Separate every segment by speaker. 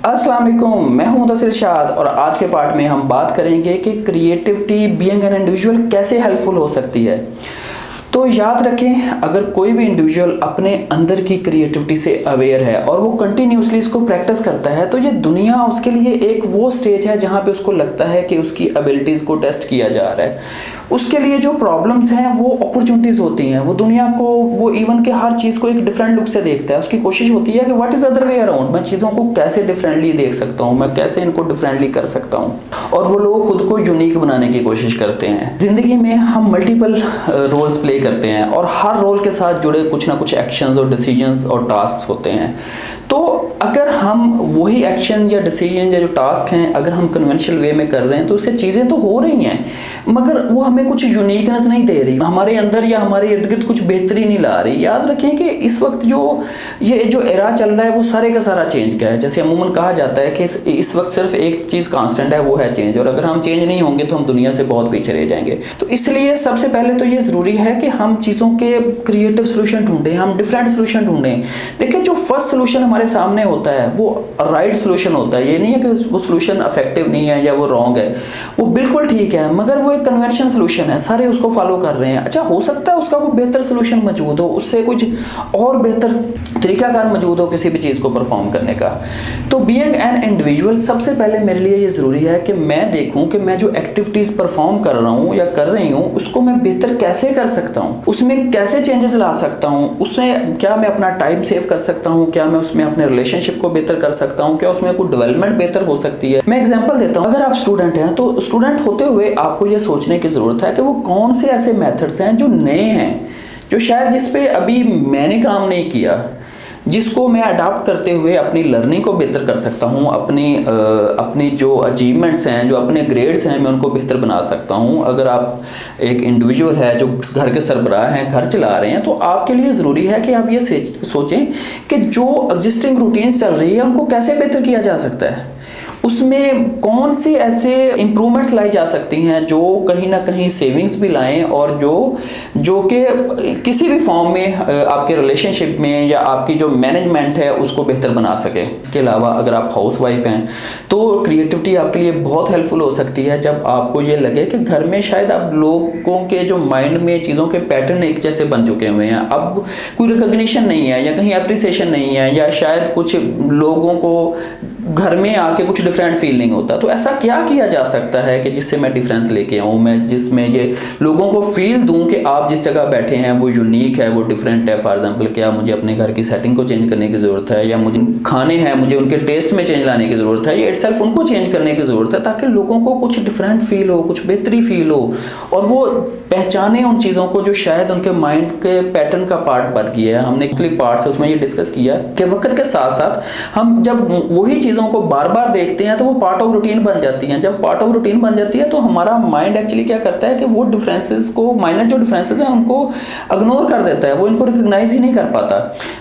Speaker 1: अस्सलाम वालेकुम, मैं हूं मुदस्सिर शाद और आज के पार्ट में हम बात करेंगे कि क्रिएटिविटी बीइंग एन इंडिविजुअल कैसे हेल्पफुल हो सकती है। तो याद रखें, अगर कोई भी इंडिविजुअल अपने अंदर की क्रिएटिविटी से अवेयर है और वो कंटिन्यूसली इसको प्रैक्टिस करता है तो ये दुनिया उसके लिए एक वो स्टेज है जहाँ पे उसको लगता है कि उसकी एबिलिटीज़ को टेस्ट किया जा रहा है। उसके लिए जो प्रॉब्लम्स हैं वो अपॉर्चुनिटीज़ होती हैं। वो दुनिया को, वो इवन के हर चीज़ को एक डिफरेंट लुक से देखता है। उसकी कोशिश होती है कि what is other way around, मैं चीज़ों को कैसे डिफरेंटली देख सकता हूँ, मैं कैसे इनको डिफरेंटली कर सकता हूँ। और वो लोग खुद को यूनिक बनाने की कोशिश करते हैं। ज़िंदगी में हम मल्टीपल रोल्स प्ले करते हैं और हर रोल के साथ जुड़े कुछ ना कुछ एक्शंस और डिसीजंस और टास्क होते हैं। तो अगर हम वही एक्शन या डिसीजन या जो टास्क हैं अगर हम कन्वेंशनल वे में कर रहे हैं तो उससे चीज़ें तो हो रही हैं मगर वो हमें कुछ यूनिकनेस नहीं दे रही, हमारे अंदर या हमारे इर्द गिर्द कुछ बेहतरी नहीं ला रही। याद रखें कि इस वक्त ये जो एरा चल रहा है वो सारे का सारा चेंज का है। जैसे अमूमन कहा जाता है कि इस वक्त सिर्फ एक चीज़ कांस्टेंट है, वो है चेंज, और अगर हम चेंज नहीं होंगे तो हम दुनिया से बहुत पीछे रह जाएंगे। तो इसलिए सबसे पहले तो ये ज़रूरी है कि हम चीज़ों के क्रिएटिव सोल्यूशन ढूंढें, हम डिफरेंट सोल्यूशन ढूंढें। देखिए, जो फर्स्ट सोल्यूशन हमारे सामने होता है वो राइट सोल्यूशन होता है। ये नहीं है कि वो सोल्यूशन इफेक्टिव नहीं है या वो रॉन्ग है, वो बिल्कुल ठीक है, मगर वो एक कन्वेंशन सोल्यूशन है, सारे उसको फॉलो कर रहे हैं। अच्छा, हो सकता है उसका कोई बेहतर सोल्यूशन मौजूद हो, उससे कुछ और बेहतर तरीकाकार मौजूद हो किसी भी चीज़ को परफॉर्म करने का। तो बीइंग एन इंडिविजुअल, सबसे पहले मेरे लिए ये ज़रूरी है कि मैं देखूं कि मैं जो एक्टिविटीज़ परफॉर्म कर रहा हूं या कर रही हूं उसको मैं बेहतर कैसे कर सकता हूं, उसमें कैसे चेंजेस ला सकता हूं, उसमें क्या मैं अपना टाइम सेव कर सकता हूं, क्या मैं उसमें अपने रिलेशनशिप को बेहतर कर सकता हूं, क्या उसमें कोई डेवलपमेंट बेहतर हो सकती है। मैं एग्जांपल देता हूं, अगर आप स्टूडेंट हैं तो स्टूडेंट होते हुए आपको ये सोचने की ज़रूरत है कि वो कौन से ऐसे मेथड्स हैं जो नए हैं, जो शायद जिस पे अभी मैंने काम नहीं किया, जिसको मैं अडॉप्ट करते हुए अपनी लर्निंग को बेहतर कर सकता हूँ, अपनी जो अचीवमेंट्स हैं, जो अपने ग्रेड्स हैं, मैं उनको बेहतर बना सकता हूँ। अगर आप एक इंडिविजुअल है जो घर के सरबराह हैं, घर चला रहे हैं, तो आपके लिए ज़रूरी है कि आप ये सोचें कि जो एग्जिस्टिंग रूटीन्स चल रही है उनको कैसे बेहतर किया जा सकता है, उसमें कौन से ऐसे इम्प्रूवमेंट्स लाई जा सकती हैं जो कहीं ना कहीं सेविंग्स भी लाएं और जो कि किसी भी फॉर्म में आपके रिलेशनशिप में या आपकी जो मैनेजमेंट है उसको बेहतर बना सके। इसके अलावा अगर आप हाउस वाइफ हैं तो क्रिएटिविटी आपके लिए बहुत हेल्पफुल हो सकती है जब आपको ये लगे कि घर में शायद अब लोगों के जो माइंड में चीज़ों के पैटर्न एक जैसे बन चुके हुए हैं, अब कोई रिकॉग्निशन नहीं है या कहीं अप्रिसिएशन नहीं है, या शायद कुछ लोगों को घर में आके कुछ डिफरेंट फील नहीं होता। तो ऐसा क्या किया जा सकता है कि जिससे मैं डिफरेंस लेके आऊँ, मैं जिसमें ये लोगों को फील दूँ कि आप जिस जगह बैठे हैं वो यूनिक है, वो डिफरेंट है। फॉर एग्जांपल, क्या मुझे अपने घर की सेटिंग को चेंज करने की ज़रूरत है, या मुझे खाने हैं, मुझे उनके टेस्ट में चेंज लाने की ज़रूरत है, या इटसेल्फ उनको चेंज करने की ज़रूरत है, ताकि लोगों को कुछ डिफरेंट फील हो, कुछ बेहतरी फील हो और वो पहचाने उन चीज़ों को जो शायद उनके माइंड के पैटर्न का पार्ट बन गया है। हमने क्लिक पार्ट से उसमें ये डिस्कस किया कि वक्त के साथ साथ हम जब वही चीज़ों को बार बार देखते हैं तो वो पार्ट ऑफ रूटीन बन जाती हैं। जब पार्ट ऑफ रूटीन बन जाती है तो हमारा माइंड एक्चुअली क्या करता है कि वो डिफरेंसेस को, माइनर जो डिफरेंसेस हैं उनको इग्नोर कर देता है, वो इनको रिकॉग्नाइज ही नहीं कर पाता।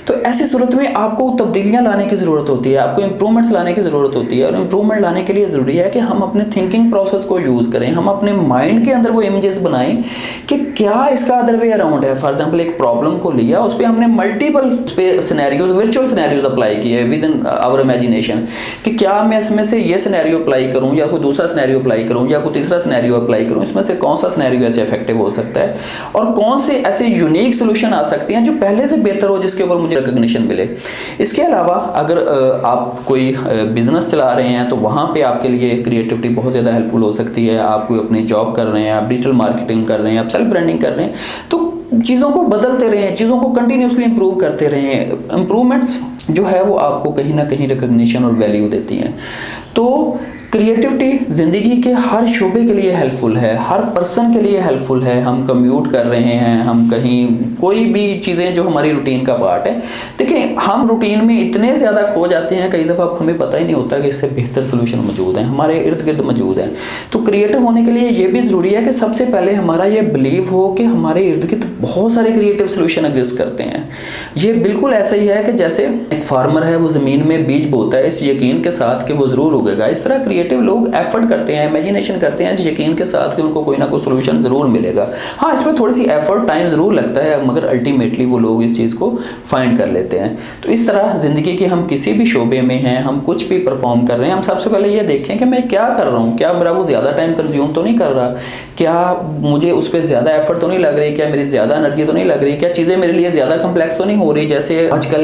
Speaker 1: तो ऐसी सूरत में आपको तब्दीलियाँ लाने की ज़रूरत होती है, आपको इंप्रूवमेंट्स लाने की ज़रूरत होती है। और इंप्रूवमेंट लाने के लिए ज़रूरी है कि हम अपने थिंकिंग प्रोसेस को यूज़ करें, हम अपने माइंड के अंदर वो इमेजेस बनाएं कि क्या इसका अदर वे अराउंड है। फॉर एग्जांपल, एक प्रॉब्लम को लिया, उस पर हमने multiple scenarios, virtual scenarios apply किए विद इन आवर इमेजिनेशन कि क्या मैं इसमें से ये सिनेरियो अप्लाई करूं या कोई दूसरा सिनेरियो अप्लाई करूं या कोई तीसरा सिनेरियो अप्लाई करूं, इसमें से कौन सा सिनेरियो ऐसे इफेक्टिव हो सकता है और कौन से ऐसे यूनिक सोल्यूशन आ सकते हैं जो पहले से बेहतर हो, जिसके ऊपर मुझे रिकॉग्निशन मिले। इसके अलावा अगर आप कोई बिजनेस चला रहे हैं तो वहाँ पे आपके लिए क्रिएटिविटी बहुत ज़्यादा हेल्पफुल हो सकती है। आप कोई अपनी जॉब कर रहे हैं, आप डिजिटल मार्केटिंग कर रहे हैं, आप सेल्फ ब्रांडिंग कर रहे हैं, तो चीज़ों को बदलते रहें, चीज़ों को कंटिन्यूसली इंप्रूव करते रहें। इंप्रूवमेंट्स जो है वो आपको कहीं ना कहीं रिकॉग्निशन और वैल्यू देती हैं। तो क्रिएटिविटी ज़िंदगी के हर शोबे के लिए हेल्पफुल है, हर पर्सन के लिए हेल्पफुल है। हम कम्यूट कर रहे हैं, हम कहीं कोई भी चीज़ें जो हमारी रूटीन का पार्ट है, देखिए हम रूटीन में इतने ज़्यादा खो जाते हैं कई दफ़ा हमें पता ही नहीं होता कि इससे बेहतर सोल्यूशन मौजूद हैं, हमारे इर्द गिर्द मौजूद हैं। तो क्रिएटिव होने के लिए ये भी ज़रूरी है कि सबसे पहले हमारा ये बिलीव हो कि हमारे इर्द गिर्द बहुत सारे क्रिएटिव सोल्यूशन एग्जिस्ट करते हैं। ये बिल्कुल ऐसा ही है कि जैसे एक फार्मर है, वो ज़मीन में बीज बोता है इस यकीन के साथ कि वो ज़रूर उगेगा, इस तरह क्रिएटिव लोग एफर्ट करते हैं, इमेजिनेशन करते हैं इस यकीन के साथ कि उनको कोई ना कोई सोल्यूशन ज़रूर मिलेगा। हाँ, इसमें थोड़ी सी एफर्ट टाइम ज़रूर लगता है, मगर अल्टीमेटली वो लोग इस चीज़ को फाइंड कर लेते हैं। तो इस तरह ज़िंदगी के हम किसी भी शोबे में हैं, हम कुछ भी परफॉर्म कर रहे हैं, हम सबसे पहले ये देखें कि मैं क्या कर रहा हूँ, क्या मेरा वो ज़्यादा टाइम कंज्यूम तो नहीं कर रहा, क्या मुझे उस पर ज़्यादा एफर्ट तो नहीं लग रही, क्या मेरी ज़्यादा एनर्जी तो नहीं लग रही, क्या चीज़ें मेरे लिए ज़्यादा कम्प्लेक्स तो नहीं हो रही। जैसे आजकल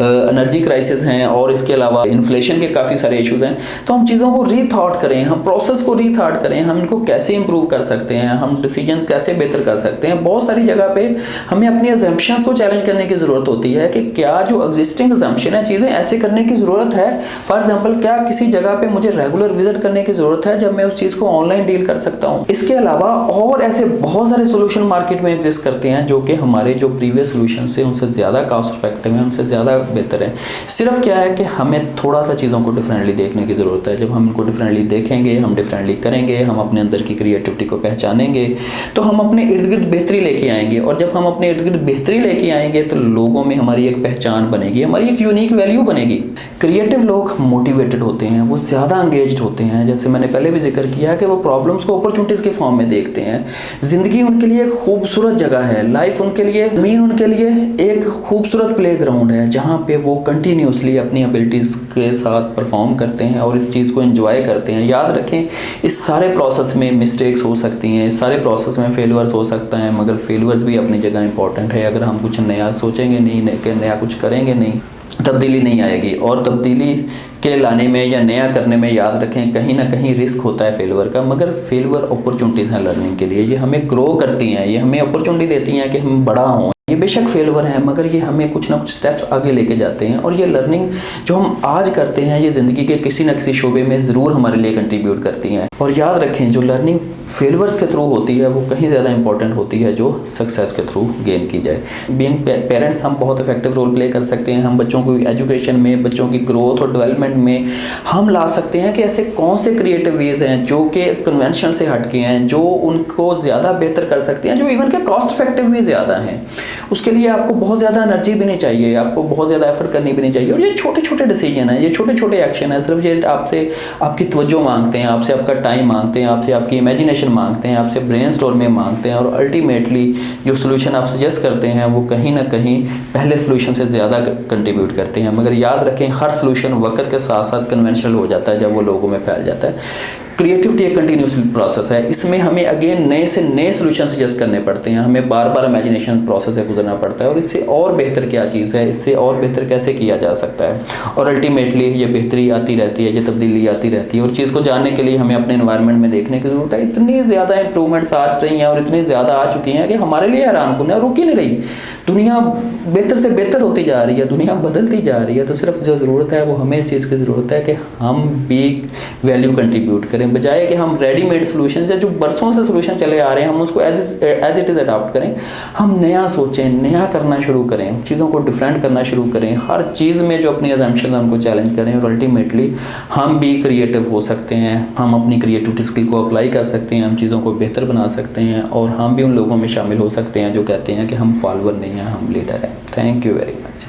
Speaker 1: एनर्जी क्राइसिस हैं और इसके अलावा इन्फ्लेशन के काफ़ी सारे इश्यूज़ हैं। तो हम चीज़ों को रीथॉट करें, हम प्रोसेस को रीथॉट करें, हम इनको कैसे इंप्रूव कर सकते हैं, हम डिसीजंस कैसे बेहतर कर सकते हैं। बहुत सारी जगह पे हमें अपनी अजम्पशंस को चैलेंज करने की ज़रूरत होती है कि क्या जो एग्जिस्टिंग अजम्पशन है चीज़ें ऐसे करने की ज़रूरत है। फॉर एग्जाम्पल, क्या किसी जगह पे मुझे रेगुलर विजिट करने की ज़रूरत है जब मैं उस चीज़ को ऑनलाइन डील कर सकता हूँ। इसके अलावा और ऐसे बहुत सारे सोल्यूशन मार्केट में एग्जिस्ट करते हैं जो कि हमारे जो प्रीवियस सोल्यूशन से उनसे ज़्यादा कॉस्ट इफेक्टिव है, उनसे ज़्यादा बेहतर है। सिर्फ क्या है कि हमें थोड़ा सा चीज़ों को डिफरेंटली देखने की ज़रूरत है। जब हम इनको डिफरेंटली देखेंगे, हम डिफरेंटली करेंगे, हम अपने अंदर की क्रिएटिविटी को पहचानेंगे, तो हम अपने इर्द गिर्द बेहतरी लेके आएंगे। और जब हम अपने इर्द गिर्द बेहतरी लेके आएंगे तो लोगों में हमारी एक पहचान बनेगी, हमारी एक यूनिक वैल्यू बनेगी। क्रिएटिव लोग मोटिवेटेड होते हैं, वो ज़्यादा एंगेज्ड होते हैं। जैसे मैंने पहले भी जिक्र किया कि वो प्रॉब्लम्स को अपॉर्चुनिटीज़ के फॉर्म में देखते हैं। ज़िंदगी उनके लिए एक खूबसूरत जगह है, लाइफ उनके लिए उनके लिए एक खूबसूरत प्लेग्राउंड है जहाँ पे वो कंटिन्यूसली अपनी एबिलिटीज़ के साथ परफॉर्म करते हैं और इस चीज़ को एंजॉय करते हैं। याद रखें, इस सारे प्रोसेस में मिस्टेक्स हो सकती हैं, इस सारे प्रोसेस में फेलियर्स हो सकता है, मगर फेलियर्स भी अपनी जगह इंपॉर्टेंट है। अगर हम कुछ नया सोचेंगे नहीं, नया कुछ करेंगे नहीं, तब्दीली नहीं आएगी। और तब्दीली के लाने में या नया करने में याद रखें कहीं ना कहीं रिस्क होता है फेलियर का, मगर फेलियर अपॉर्चुनिटीज़ हैं लर्निंग के लिए। ये हमें ग्रो करती हैं, ये हमें अपॉर्चुनिटी देती हैं कि हम बड़ा हों। ये बेशक फेलियर है मगर ये हमें कुछ ना कुछ स्टेप्स आगे लेके जाते हैं। और ये लर्निंग जो हम आज करते हैं ये ज़िंदगी के किसी न किसी शोबे में ज़रूर हमारे लिए कंट्रीब्यूट करती हैं। और याद रखें, जो लर्निंग फेलियर्स के थ्रू होती है वो कहीं ज़्यादा इंपॉर्टेंट होती है जो सक्सेस के थ्रू गेन की जाए। बीइंग पेरेंट्स हम बहुत इफेक्टिव रोल प्ले कर सकते हैं। हम बच्चों को एजुकेशन में, बच्चों की ग्रोथ और डेवलपमेंट में हम ला सकते हैं कि ऐसे कौन से क्रिएटिव वेज हैं जो कि कन्वेंशन से हटके हैं, जो उनको ज़्यादा बेहतर कर सकते हैं, जो इवन के कॉस्ट इफेक्टिव भी ज़्यादा हैं। उसके लिए आपको बहुत ज़्यादा एनर्जी भी नहीं चाहिए, आपको बहुत ज़्यादा एफर्ट करनी भी नहीं चाहिए। और ये छोटे छोटे डिसीजन हैं, ये छोटे छोटे एक्शन हैं, सिर्फ ये आपसे आपकी तवज्जो मांगते हैं, आपसे आपका टाइम मांगते हैं, आपसे आपकी इमेजिनेशन मांगते हैं, आपसे ब्रेनस्टॉर्मिंग मांगते हैं। और अल्टीमेटली जो सोल्यूशन आप सजेस्ट करते हैं वो कहीं ना कहीं पहले सोल्यूशन से ज़्यादा कंट्रीब्यूट करते हैं। मगर याद रखें, हर सोल्यूशन वक्त के साथ साथ कन्वेंशनल हो जाता है जब वो लोगों में फैल जाता है। क्रिएटिविटी एक कंटिन्यूस प्रोसेस है, इसमें हमें अगेन नए से नए सोल्यूशन सजेस्ट करने पड़ते हैं, हमें बार बार इमेजिनेशन प्रोसेस से गुजरना पड़ता है और इससे और बेहतर क्या चीज़ है, इससे और बेहतर कैसे किया जा सकता है। और अल्टीमेटली ये बेहतरी आती रहती है, ये तब्दीली आती रहती है। और चीज़ को जानने के लिए हमें अपने एनवायरनमेंट में देखने की ज़रूरत है। इतनी ज़्यादा इंप्रूवमेंट्स आ रही हैं और इतनी ज़्यादा आ चुकी हैं कि हमारे लिए हैरान कुन है, रुक ही नहीं रही। दुनिया बेहतर से बेहतर होती जा रही है, दुनिया बदलती जा रही है। तो सिर्फ जो ज़रूरत है वो हमें इस चीज़ की ज़रूरत है कि हम भी वैल्यू कंट्रीब्यूट करें, बजाय कि हम रेडीमेड सोल्यूशन या जो बरसों से सोल्यूशन चले आ रहे हैं हम उसको एज इट इज़ अडॉप्ट करें। हम नया सोचें, नया करना शुरू करें, चीज़ों को डिफरेंट करना शुरू करें, हर चीज़ में जो अपनी अजम्पशन है उनको चैलेंज करें। और अल्टीमेटली हम भी क्रिएटिव हो सकते हैं, हम अपनी क्रिएटिविटी स्किल को अप्लाई कर सकते हैं, हम चीज़ों को बेहतर बना सकते हैं और हम भी उन लोगों में शामिल हो सकते हैं जो कहते हैं कि हम फॉलोअर नहीं हैं, हम लीडर हैं। Thank you very much.